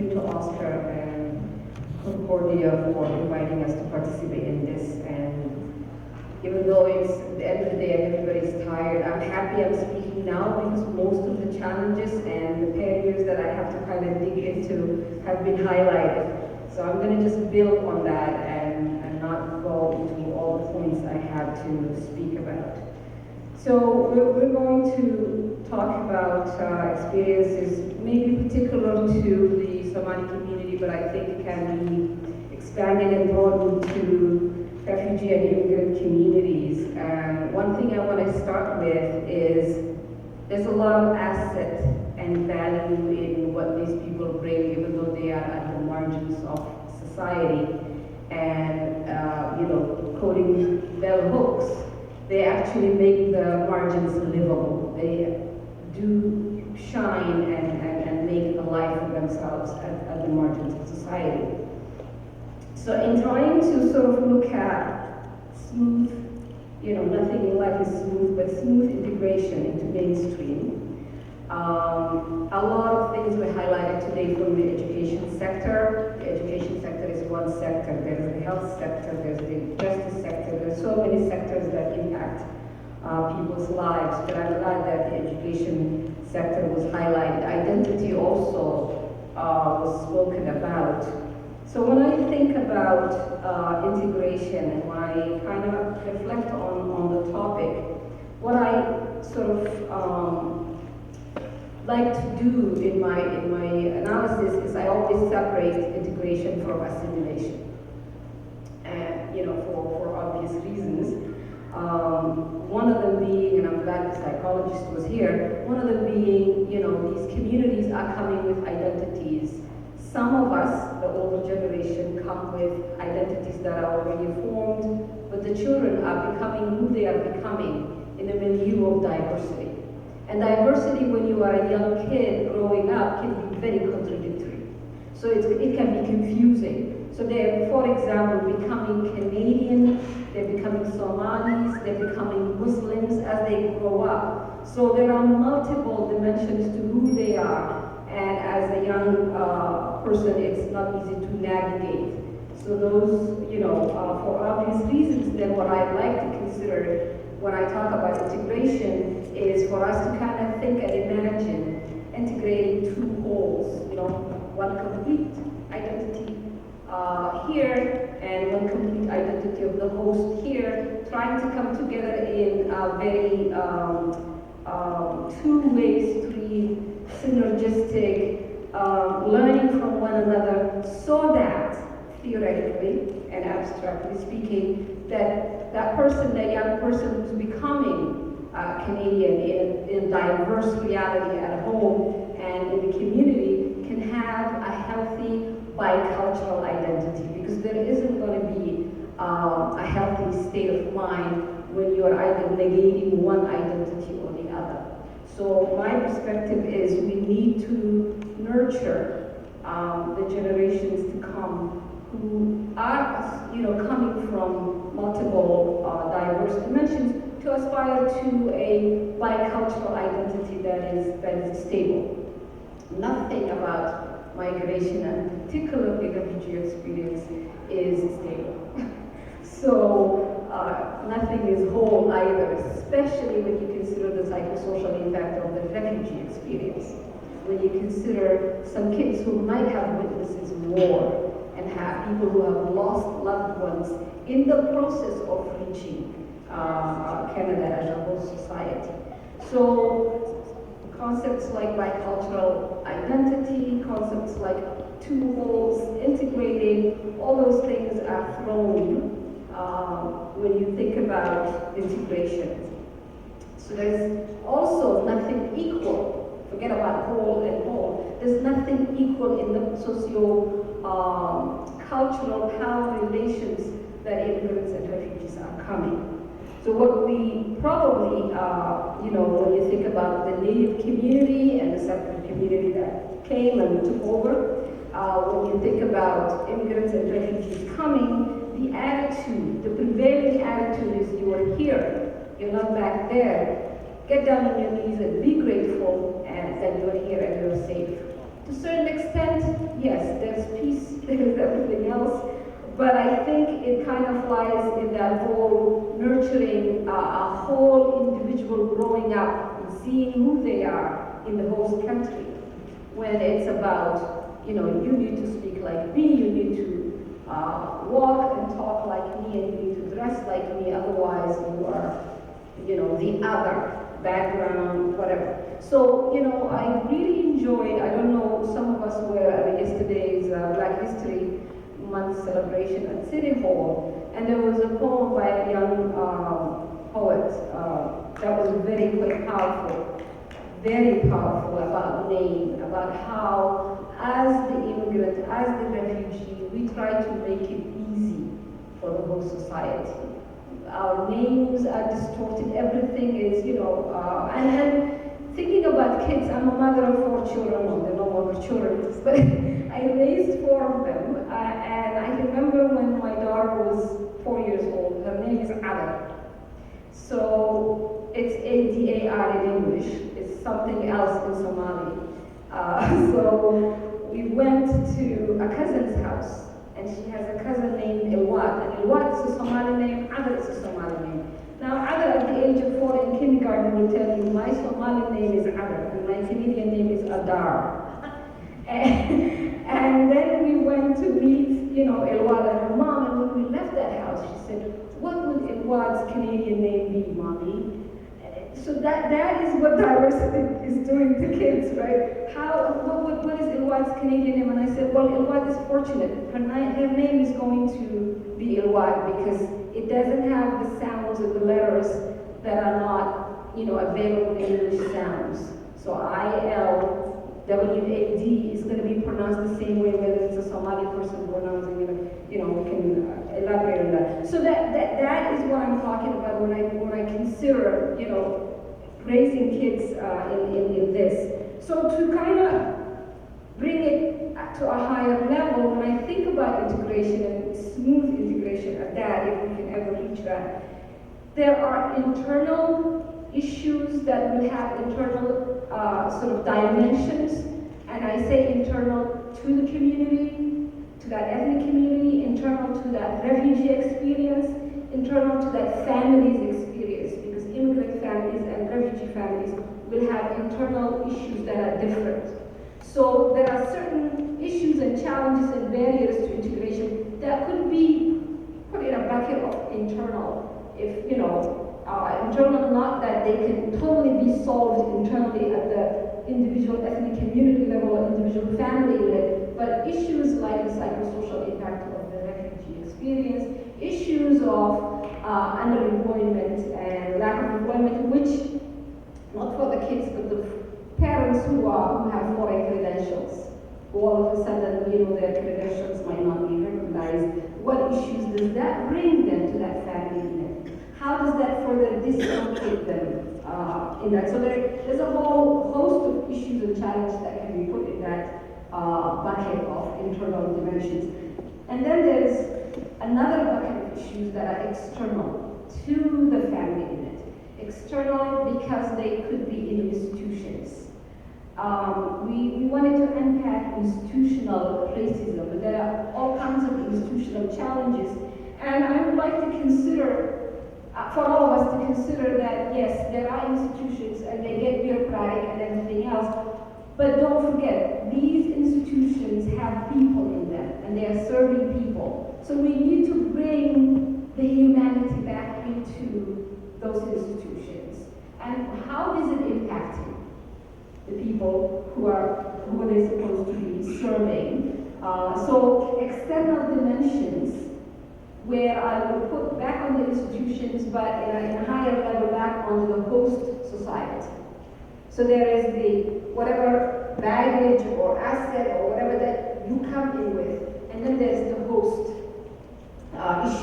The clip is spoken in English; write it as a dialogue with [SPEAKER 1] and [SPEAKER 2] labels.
[SPEAKER 1] you to Oscar and Concordia for inviting us to participate in this. And even though it's the end of the day and everybody's tired, I'm happy I'm speaking now because most of the challenges and the barriers that I have to kind of dig into have been highlighted. So I'm going to just build on that and not go into all the points I have to speak about. So we're going to talk about experiences maybe particular to the Somali community, but I think can be expanded and broadened to refugee and immigrant communities. And one thing I want to start with is there's a lot of asset and value in what these people bring, even though they are at the margins of society. And, quoting bell hooks, they actually make the margins livable. They do shine and make a life for themselves at the margins of society. So in trying to sort of look at smooth, nothing in life is smooth, but smooth integration into mainstream, a lot of things were highlighted today from the education sector. The education sector is one sector. There's the health sector, there's the justice sector. There's so many sectors that impact people's lives, but I'm glad that the education sector was highlighted. Identity also was spoken about. So when I think about integration and when I kind of reflect on the topic, what I sort of like to do in my analysis is I always separate integration from assimilation, and for obvious reasons. One of them being, and I'm glad the psychologist was here, one of them being, these communities are coming with identities. Some of us, the older generation, come with identities that are already formed, but the children are becoming who they are becoming in a milieu of diversity. And diversity, when you are a young kid growing up, can be very contradictory. So it can be confusing. So they're, for example, becoming Canadian, they're becoming Somalis, they're becoming Muslims as they grow up. So there are multiple dimensions to who they are. And as a young person, it's not easy to navigate. So those, for obvious reasons, then what I'd like to consider when I talk about integration is for us to kind of think and imagine integrating two wholes, one complete identity here and one complete identity of the host here, trying to come together in a very two-way street, synergistic, learning from one another so that, theoretically and abstractly speaking, that person, that young person who's becoming Canadian in diverse reality at home and in the community can have a healthy bicultural identity, because there isn't going to be a healthy state of mind when you are either negating one identity or the other. So my perspective is we need to nurture the generations to come who are, coming from multiple diverse dimensions to aspire to a bicultural identity that is stable. Nothing about migration, and particularly refugee experience, is stable. So nothing is whole either, especially when you consider the psychosocial impact of the refugee experience. When you consider some kids who might have witnessed war and have people who have lost loved ones in the process of reaching Canada as a whole society. So concepts like bicultural identity, concepts like two wholes, integrating, all those things are thrown when you think about integration. So there's also nothing equal, forget about whole and whole, there's nothing equal in the socio-cultural power relations that immigrants and refugees are coming. So what we probably, when you think about the native community and the settler community that came and took over, when you think about immigrants and refugees coming, the attitude, the prevailing attitude is you are here, you're not back there. Get down on your knees and be grateful and that you're here and you're safe. To a certain extent, yes, there's peace, there's everything else, but I think it kind of lies in that whole nurturing a whole individual growing up and seeing who they are in the host country. When it's about, you need to speak like me, you need to walk and talk like me, and you need to dress like me, otherwise you are, the other background, whatever. So, I really enjoyed, I don't know, some of us were at yesterday's Black History Month celebration at City Hall, and there was a poem by a young poet that was very quite powerful, very powerful about name, about how, as the immigrant, as the refugee, we try to make it easy for the whole society. Our names are distorted, everything is, and thinking about kids, I'm a mother of 4 children, well, they're no longer children, but I raised 4 of them, and I remember when my daughter was 4 years old, her name is qaadir. So it's ADAR in English, it's something else in Somali. So we went to a cousin's house, and she has a cousin named Ilwat, and Ilwat is a Somali name, qaadir is a Somali name. Now, qaadir at the age of 4 in kindergarten will tell you, my Somali name is qaadir, and my Canadian name is Adar. And then we went to meet, Ilwat and her mom, and when we left that house, she said, what would Ilwat's Canadian name be, Mommy? So that is what diversity is doing to kids, right? What is Ilwat's Canadian name? And I said, well, Ilwat is fortunate. Her name is going to be Ilwat because it doesn't have the sounds of the letters that are not, available English sounds. So ILWAD is going to be pronounced the same way whether it's a Somali person pronouncing it. We can elaborate on that. So that is what I'm talking about when I consider, raising kids in this. So to kind of bring it to a higher level, when I think about integration and smooth integration at that, if we can ever reach that, there are internal issues that will have internal sort of dimensions, and I say internal to the community, to that ethnic community, internal to that refugee experience, internal to that family's experience, because immigrant families and refugee families will have internal issues that are different. So there are certain issues and challenges and barriers to integration that could be put in a bucket of internal, if internal, not that they can totally be solved internally at the individual ethnic community level or individual family level, but issues like the psychosocial impact of the refugee experience, issues of underemployment and lack of employment, which, not for the kids, but the parents who have foreign credentials, who all of a sudden, their credentials might not be recognized. What issues does that bring them to that family unit? How does that further dislocate them in that? So there's a whole host of issues and challenges that can be put in that bucket of internal dimensions. And then there's another bucket of issues that are external to the family unit. External because they could be in institutions. We wanted to unpack institutional racism. There are all kinds of institutional challenges, and I would like to consider, for all of us to consider that, yes, there are institutions and they get bureaucratic and everything else, but don't forget, these institutions have people in them, and they are serving people. So we need to bring the humanity back into those institutions. And how is it impacting the people who are they supposed to be serving? So external dimensions, where I would put back on the institutions, but in a higher level back on the host society. So there is the whatever baggage or asset or whatever that you come in with, and then there's the host issue.